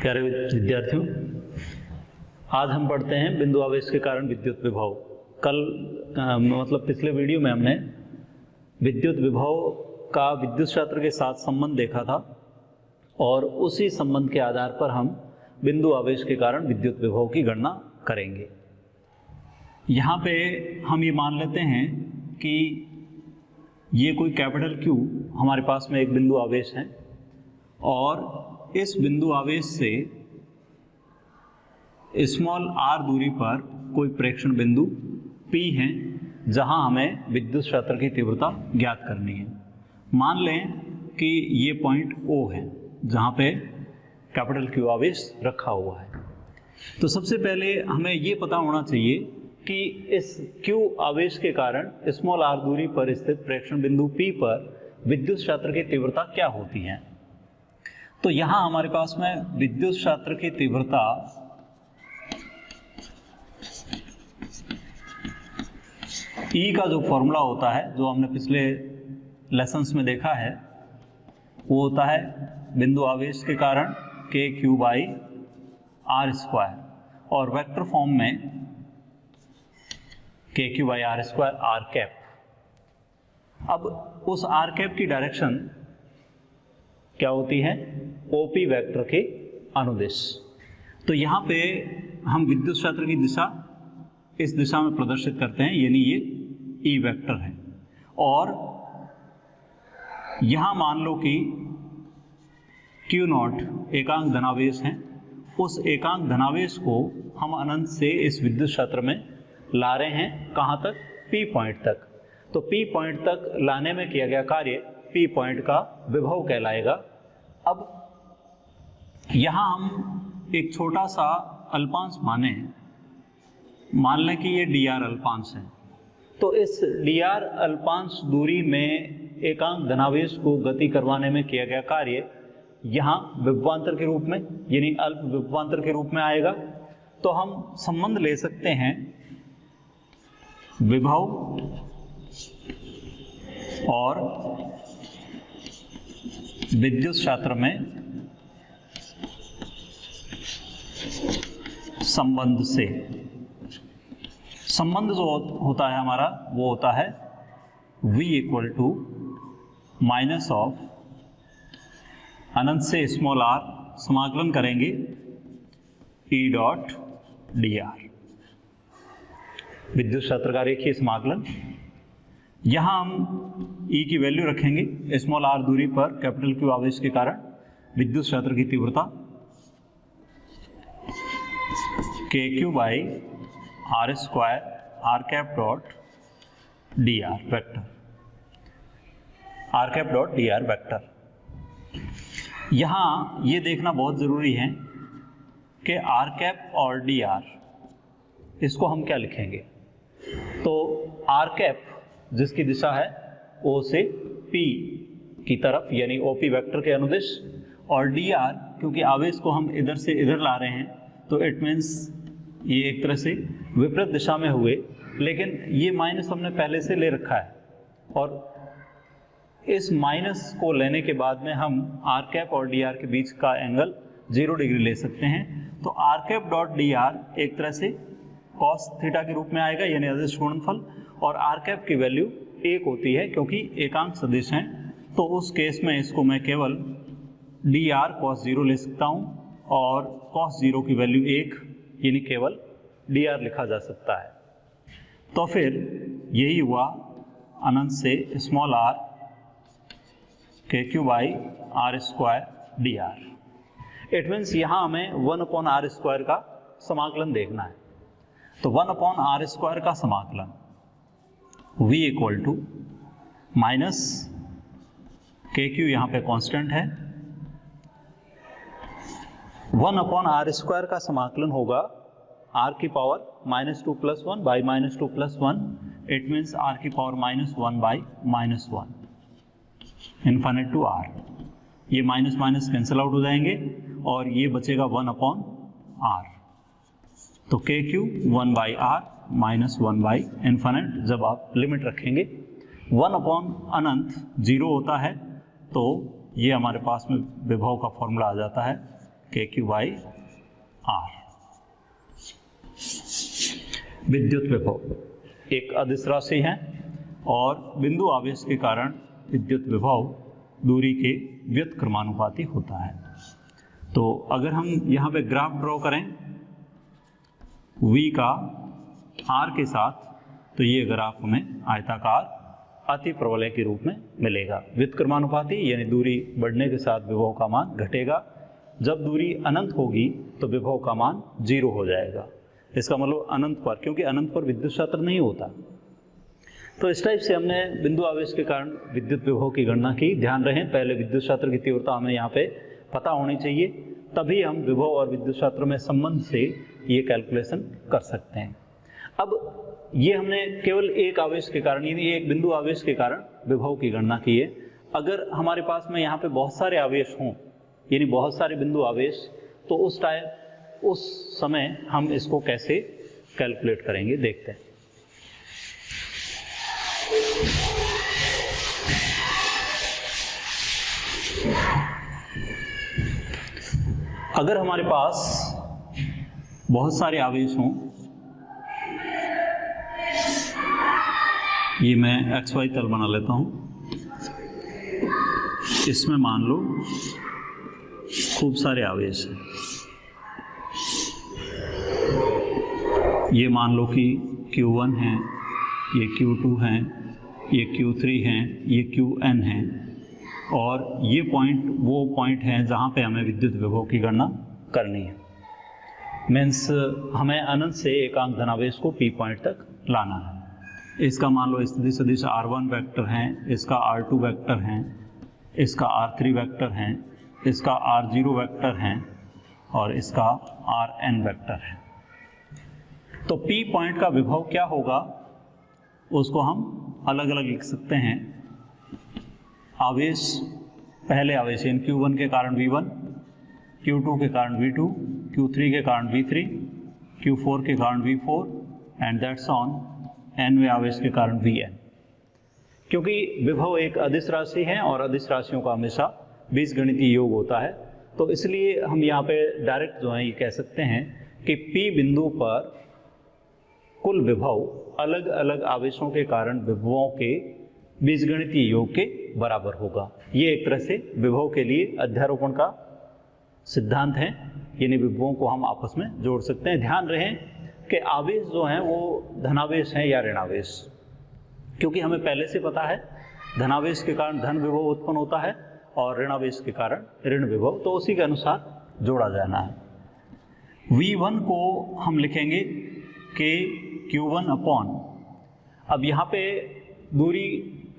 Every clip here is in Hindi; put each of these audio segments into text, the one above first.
प्यारे विद्यार्थियों, आज हम पढ़ते हैं बिंदु आवेश के कारण विद्युत विभव। कल पिछले वीडियो में हमने विद्युत विभव का विद्युत क्षेत्र के साथ संबंध देखा था और उसी संबंध के आधार पर हम बिंदु आवेश के कारण विद्युत विभव की गणना करेंगे। यहाँ पे हम ये मान लेते हैं कि ये कोई कैपिटल Q हमारे पास में एक बिंदु आवेश है और इस बिंदु आवेश से स्मॉल r दूरी पर कोई प्रेक्षण बिंदु P है जहां हमें विद्युत क्षेत्र की तीव्रता ज्ञात करनी है। मान लें कि ये पॉइंट O है जहां पे कैपिटल Q आवेश रखा हुआ है। तो सबसे पहले हमें ये पता होना चाहिए कि इस Q आवेश के कारण स्मॉल r दूरी पर स्थित प्रेक्षण बिंदु P पर विद्युत क्षेत्र की तीव्रता क्या होती है। तो यहां हमारे पास में विद्युत क्षेत्र की तीव्रता E का जो फॉर्मूला होता है, जो हमने पिछले लेसन्स में देखा है, वो होता है बिंदु आवेश के कारण KQ बाई R स्क्वायर और वेक्टर फॉर्म में KQ by R square R cap. अब उस R कैप की डायरेक्शन क्या होती है? OP वेक्टर के अनुदिश। तो यहाँ पे हम विद्युत क्षेत्र की दिशा इस दिशा में प्रदर्शित करते हैं, यानी ये E वेक्टर है। और यहाँ मान लो कि Q0 एकांक धनावेश है। उस एकांक धनावेश को हम अनंत से इस विद्युत क्षेत्र में ला रहे हैं। कहाँ तक? P पॉइंट तक। तो P पॉइंट तक लाने में किया गया कार्य P पॉइंट का विभव कहलाएगा। अब यहाँ हम एक छोटा सा अल्पांश माने, मान लें कि ये dr अल्पांश है। तो इस dr अल्पांश दूरी में एकांक धनावेश को गति करवाने में किया गया कार्य यहाँ विभवांतर के रूप में, यानी अल्प विभवांतर के रूप में आएगा। तो हम संबंध ले सकते हैं विभव और विद्युत क्षेत्र में संबंध से। संबंध जो होता है हमारा वो होता है V equal to minus of अनंत से स्मॉल r समाकलन करेंगे E डॉट dr, विद्युत क्षेत्र का रेखीय समाकलन। यहाँ हम E की वैल्यू रखेंगे स्मॉल r दूरी पर कैपिटल Q आवेश के कारण विद्युत क्षेत्र की तीव्रता KQ by R square R cap dot dr vector, R cap dot dr vector. यहाँ ये देखना बहुत ज़रूरी है कि R कैप और dr इसको हम क्या लिखेंगे। तो R कैप जिसकी दिशा है O से P की तरफ, यानी OP वेक्टर के अनुदिश, और dr क्योंकि आवेश को हम इधर से इधर ला रहे हैं तो इट मीन्स ये एक तरह से विपरीत दिशा में हुए, लेकिन ये माइनस हमने पहले से ले रखा है और इस माइनस को लेने के बाद में हम R कैप और dr के बीच का एंगल 0 डिग्री ले सकते हैं। तो R कैप डॉट dr एक तरह से cos थीटा के रूप में आएगा, यानी अदिश गुणनफल, और R कैप की वैल्यू 1 होती है क्योंकि एकांक सदिश हैं। तो उस केस में इसको मैं केवल dr cos 0 ले सकता हूँ और cos 0 की वैल्यू 1, यानी केवल dr लिखा जा सकता है। तो फिर यही हुआ अनंत से small r KQ by R square dr। It means यहाँ हमें 1/r स्क्वायर का समाकलन देखना है। तो 1/r स्क्वायर का समाकलन V equal to minus KQ यहाँ पे कांस्टेंट है, 1/r स्क्वायर का समाकलन होगा r की power -2 + 1 by -2 + 1। It means r की power -1 by -1 infinite to r। ये माइनस माइनस कैंसिल आउट हो जाएंगे और ये बचेगा 1/r। तो KQ 1/r -1 बाई इन्फिनिट। जब आप लिमिट रखेंगे 1/अनंत 0 होता है, तो ये हमारे पास में विभव का फॉर्मूला आ जाता है के क्यू बाई आर। विद्युत विभव एक अदिश राशि है और बिंदु आवेश के कारण विद्युत विभव दूरी के व्युत्क्रमानुपाती होता है। तो अगर हम यहाँ पे ग्राफ ड्रॉ करें V का R के साथ, तो ये ग्राफ हमें आयताकार अति प्रवलय के रूप में मिलेगा। व्युत्क्रमानुपाती यानी दूरी बढ़ने के साथ विभव का मान घटेगा। जब दूरी अनंत होगी तो विभव का मान 0 हो जाएगा। इसका मतलब अनंत पर, क्योंकि अनंत पर विद्युत क्षेत्र नहीं होता। तो इस टाइप से हमने बिंदु आवेश के कारण विद्युत विभव की गणना की। ध्यान रहे पहले विद्युत क्षेत्र की तीव्रता हमें यहाँ पे पता होनी चाहिए, तभी हम विभव और विद्युत क्षेत्र में संबंध से ये कैलकुलेशन कर सकते हैं। अब ये हमने केवल एक आवेश के कारण यानी एक बिंदु आवेश के कारण विभव की गणना की है। अगर हमारे पास में यहाँ पे बहुत सारे आवेश हों यानी बहुत सारे बिंदु आवेश, तो उस समय हम इसको कैसे कैलकुलेट करेंगे देखते हैं। अगर हमारे पास बहुत सारे आवेश हों, ये मैं XY तल बना लेता हूं, इसमें मान लो खूब सारे आवेश हैं। ये मान लो कि Q1 है, ये Q2 हैं, ये Q3 हैं, ये Qn हैं, और ये पॉइंट वो पॉइंट हैं जहाँ पे हमें विद्युत विभव की गणना करनी है। मीन्स हमें अनंत से एकांक धनावेश को P पॉइंट तक लाना है। इसका मान लो स्थिति सदिश R1 वेक्टर हैं, इसका R2 वेक्टर हैं, इसका R3 वेक्टर हैं, इसका R0 वेक्टर हैं और इसका Rn वेक्टर है। तो P पॉइंट का विभव क्या होगा उसको हम अलग अलग लिख सकते हैं। आवेश, पहले आवेश इन Q1 के कारण V1, Q2 के कारण V2, Q3 के कारण V3, Q4 के कारण V4 एंड दैट्स ऑन nवें आवेश के कारण Vn। क्योंकि विभव एक अदिश राशि है और अदिश राशियों का हमेशा बीजगणितीय योग होता है, तो इसलिए हम यहाँ पे डायरेक्ट जो है ये कह सकते हैं कि P बिंदु पर कुल विभव अलग अलग आवेशों के कारण विभवों के बीजगणितीय योग के बराबर होगा। ये एक तरह से विभव के लिए अध्यारोपण का सिद्धांत है, यानी विभवों को हम आपस में जोड़ सकते हैं। ध्यान रहे कि आवेश जो हैं वो धनावेश हैं या ऋणावेश, क्योंकि हमें पहले से पता है धनावेश के कारण धन विभव उत्पन्न होता है और ऋणावेश के कारण ऋण विभव, तो उसी के अनुसार जोड़ा जाना है। V1 को हम लिखेंगे कि Q1 अपॉन, अब यहाँ पे दूरी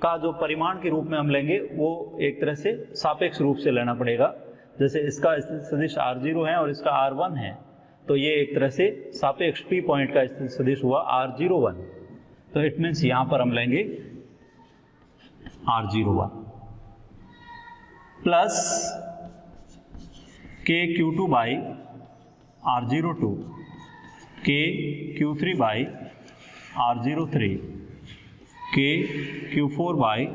का जो परिमाण के रूप में हम लेंगे वो एक तरह से सापेक्ष रूप से लेना पड़ेगा। जैसे इसका स्थिति सदिश R0 है और इसका R1 है, तो ये एक तरह से सापेक्ष P पॉइंट का स्थिति सदिश हुआ R01। तो इट मीन्स यहाँ पर हम लेंगे R01 plus K Q2 by R02, K Q3 by R03, K Q4 by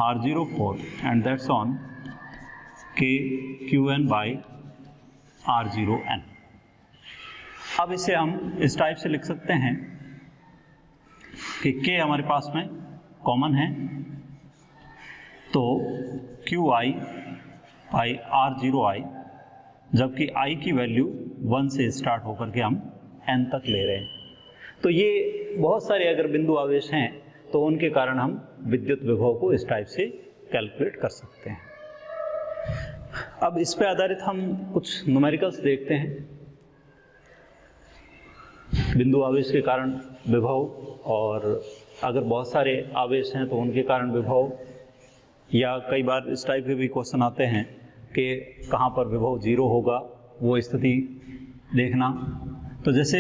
R04 and that's on K Qn by R0n। अब इसे हम इस टाइप से लिख सकते हैं कि K हमारे पास में कॉमन है, तो Qi बाई R0i, जबकि i की वैल्यू 1 से स्टार्ट होकर के हम n तक ले रहे हैं। तो ये बहुत सारे अगर बिंदु आवेश हैं तो उनके कारण हम विद्युत विभव को इस टाइप से कैलकुलेट कर सकते हैं। अब इस पे आधारित हम कुछ न्यूमेरिकल्स देखते हैं। बिंदु आवेश के कारण विभव, और अगर बहुत सारे आवेश हैं तो उनके कारण विभव, या कई बार इस टाइप के भी क्वेश्चन आते हैं कि कहाँ पर विभव 0 होगा, वो स्थिति देखना। तो जैसे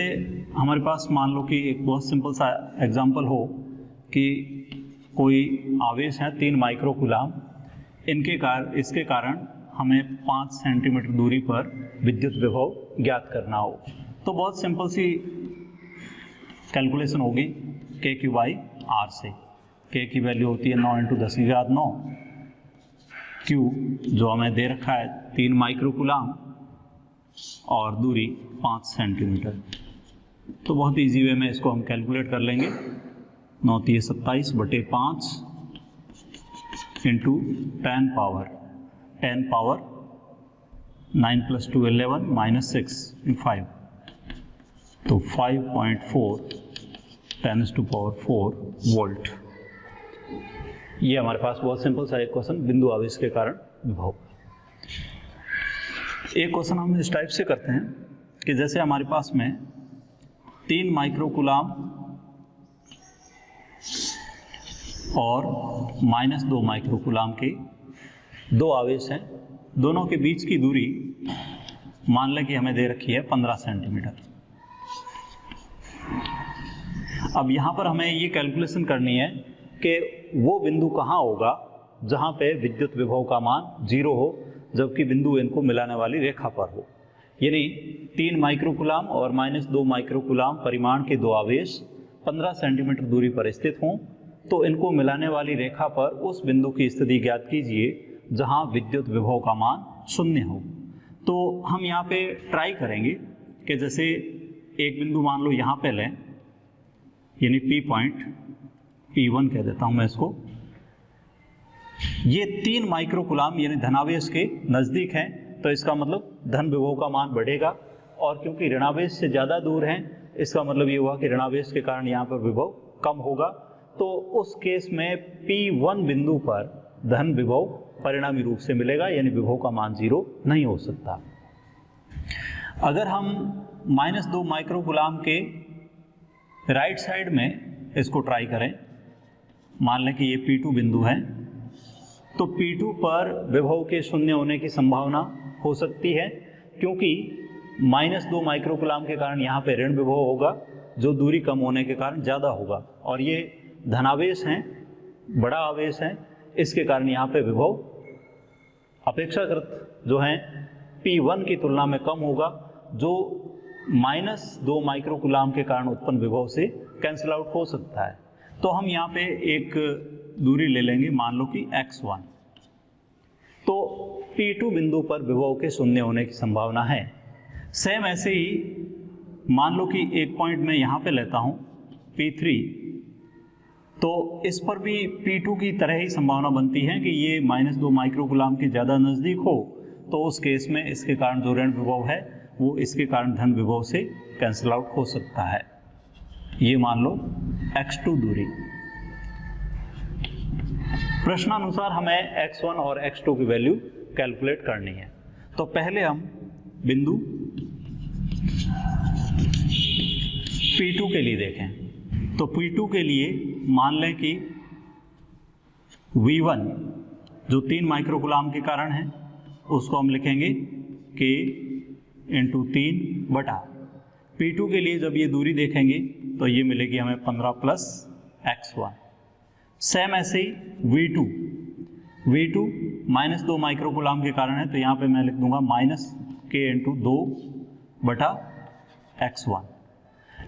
हमारे पास मान लो कि एक बहुत सिंपल सा एग्जांपल हो कि कोई आवेश है 3 माइक्रोकूलाम, इसके कारण हमें 5 सेंटीमीटर दूरी पर विद्युत विभव ज्ञात करना हो, तो बहुत सिंपल सी कैलकुलेशन होगी K Q बाई R से। K की वैल्यू होती है 9 × 10⁹, Q जो हमें दे रखा है 3 माइक्रोकूलाम, और दूरी 5 सेंटीमीटर। तो बहुत इजी वे में इसको हम कैलकुलेट कर लेंगे। 9 × 27/5 इंटू 10 पावर 9 + 2 11 -6 5, तो 5.4 10⁴ वोल्ट। ये हमारे पास बहुत सिंपल सा एक क्वेश्चन बिंदु आवेश के कारण विभव। एक क्वेश्चन हम इस टाइप से करते हैं कि जैसे हमारे पास में 3 माइक्रोकूलाम और -2 माइक्रोकूलाम के दो आवेश हैं, दोनों के बीच की दूरी मान लें कि हमें दे रखी है 15 सेंटीमीटर। अब यहाँ पर हमें ये कैलकुलेशन करनी है कि वो बिंदु कहाँ होगा जहाँ पे विद्युत विभव का मान 0 हो, जबकि बिंदु इनको मिलाने वाली रेखा पर हो। यानी 3 माइक्रोकूलाम और -2 माइक्रोकूलाम परिमाण के दो आवेश 15 सेंटीमीटर दूरी पर स्थित हों, तो इनको मिलाने वाली रेखा पर उस बिंदु की स्थिति ज्ञात कीजिए जहाँ विद्युत विभव का मान 0 हो। तो हम यहाँ पे ट्राई करेंगे कि जैसे एक बिंदु मान लो यहाँ पे लें, यानी P पॉइंट, P1 कह देता हूँ मैं इसको। ये 3 माइक्रोकूलाम यानी धनावेश के नज़दीक हैं, तो इसका मतलब धन विभव का मान बढ़ेगा, और क्योंकि ऋणावेश से ज़्यादा दूर हैं, इसका मतलब ये हुआ कि ऋणावेश के कारण यहाँ पर विभव कम होगा। तो उस केस में P1 बिंदु पर धन विभव परिणामी रूप से मिलेगा, यानी विभव का मान 0 नहीं हो सकता। अगर हम -2 माइक्रोकूलाम के राइट साइड में इसको ट्राई करें, मान लें कि ये P2 बिंदु है, तो P2 पर विभव के 0 होने की संभावना हो सकती है, क्योंकि -2 माइक्रोकूलाम के कारण यहाँ पे ऋण विभव होगा, जो दूरी कम होने के कारण ज़्यादा होगा, और ये धनावेश हैं, बड़ा आवेश है, इसके कारण यहाँ पे विभव अपेक्षाकृत जो है P1 की तुलना में कम होगा, जो -2 माइक्रोकूलाम के कारण उत्पन्न विभव से कैंसिल आउट हो सकता है। तो हम यहाँ पे एक दूरी ले लेंगे, मान लो कि x1। तो P2 बिंदु पर विभव के 0 होने की संभावना है। सेम ऐसे ही मान लो कि एक पॉइंट मैं यहाँ पे लेता हूँ P3, तो इस पर भी P2 की तरह ही संभावना बनती है कि ये -2 माइक्रोकूलाम के ज़्यादा नज़दीक हो, तो उस केस में इसके कारण जो ऋण विभव है वो इसके कारण धन विभव से कैंसिल आउट हो सकता है। ये मान लो x2 दूरी। प्रश्नानुसार हमें x1 और x2 की वैल्यू कैलकुलेट करनी है। तो पहले हम बिंदु P2 के लिए देखें। तो P2 के लिए मान लें कि V1 जो 3 माइक्रोकूलाम के कारण है, उसको हम लिखेंगे K × 3 बटा P2 के लिए जब ये दूरी देखेंगे तो ये मिलेगी हमें 15 + x1। सेम ऐसे ही V2 -2 माइक्रोकूलाम के कारण है, तो यहाँ पे मैं लिख दूंगा -K × 2 बटा x1।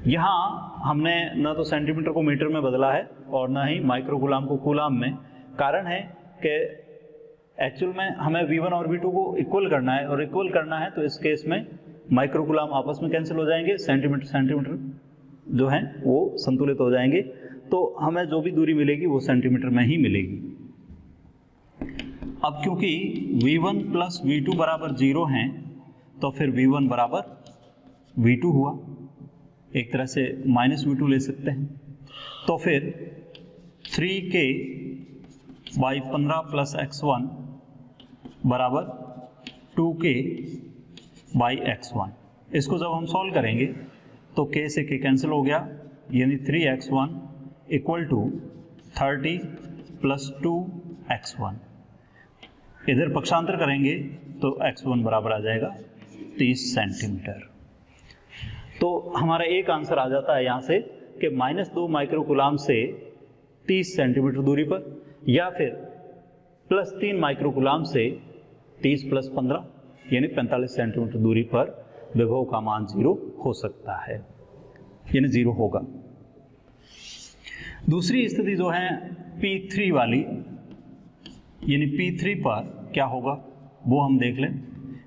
यहाँ हमने न तो सेंटीमीटर को मीटर में बदला है और ना ही माइक्रोकूलाम को कूलाम में। कारण है कि एक्चुअल में हमें V1 और V2 को इक्वल करना है, और इक्वल करना है तो इस केस में माइक्रोकूलाम आपस में कैंसिल हो जाएंगे, सेंटीमीटर जो हैं वो संतुलित हो जाएंगे, तो हमें जो भी दूरी मिलेगी वो सेंटीमीटर में ही मिलेगी। अब क्योंकि V1 + V2 = 0 हैं, तो फिर V1 = V2 हुआ, एक तरह से -V2 ले सकते हैं। तो फिर 3K / 15 + x1 = 2K / x1। इसको जब हम सॉल्व करेंगे तो K से K कैंसिल हो गया, यानी 3x1 = 30 + 2x1। इधर पक्षांतर करेंगे तो x1 बराबर आ जाएगा 30 सेंटीमीटर। तो हमारा एक आंसर आ जाता है यहाँ से कि -2 माइक्रोकूलाम से 30 सेंटीमीटर दूरी पर, या फिर +3 माइक्रोकूलाम से 30 + 15 यानी 45 सेंटीमीटर दूरी पर विभव का मान 0 हो सकता है, यानी 0 होगा। दूसरी स्थिति जो है P3 वाली, यानी P3 पर क्या होगा वो हम देख लें।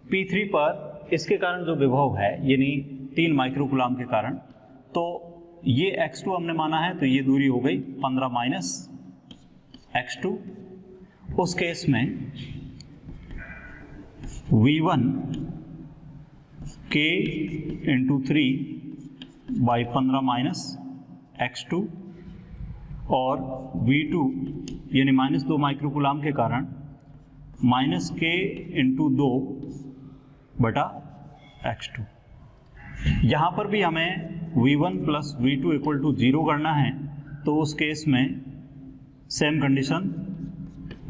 P3 पर इसके कारण जो विभव है यानी 3 माइक्रोकूलाम के कारण, तो ये x2 हमने माना है, तो ये दूरी हो गई 15 माइनस x2। उस केस में V1 k into 3 by 15 minus x2 और V2 यानी -2 माइक्रोकूलाम के कारण माइनस k इंटू 2 बटा x2। यहाँ पर भी हमें V1 plus V2 equal to 0 करना है, तो उस केस में सेम कंडीशन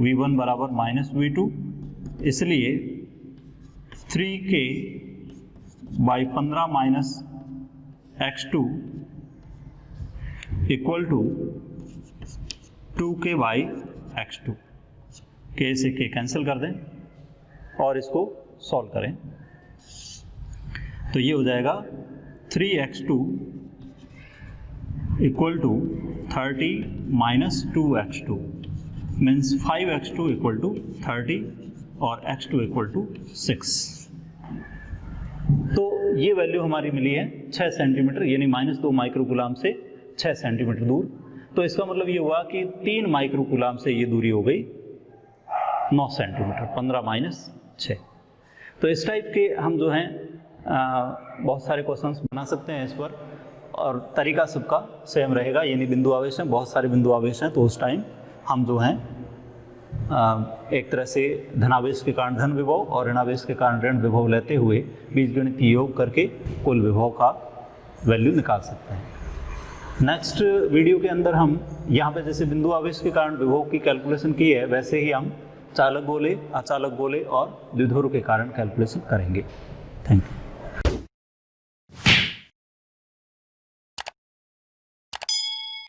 V1 बराबर माइनस V2, इसलिए 3k by 15 minus x2 equal to 2k by x2। k से k कैंसिल कर दें और इसको सॉल्व करें, तो ये हो जाएगा 3x2 equal to 30 minus 2x2 means 5x2 equal to 30 और x2 इक्वल टू 6। तो ये वैल्यू हमारी मिली है 6 सेंटीमीटर यानी -2 माइक्रोकूलाम से 6 सेंटीमीटर दूर। तो इसका मतलब ये हुआ कि 3 माइक्रोकूलाम से ये दूरी हो गई 9 सेंटीमीटर, 15 माइनस 6। तो इस टाइप के हम जो हैं बहुत सारे क्वेश्चंस बना सकते हैं इस पर, और तरीका सबका सेम रहेगा, यानी बिंदु आवेश हैं, बहुत सारे बिंदु आवेश हैं, तो उस टाइम हम जो हैं एक तरह से धनावेश के कारण धन विभव और ऋणावेश के कारण ऋण विभव लेते हुए बीजगणितीय योग करके कुल विभव का वैल्यू निकाल सकते हैं। नेक्स्ट वीडियो के अंदर हम यहाँ पे जैसे बिंदु आवेश के कारण विभव की कैलकुलेशन की है, वैसे ही हम चालक गोले, अचालक गोले और द्विध्रुव के कारण कैलकुलेशन करेंगे। Thank you.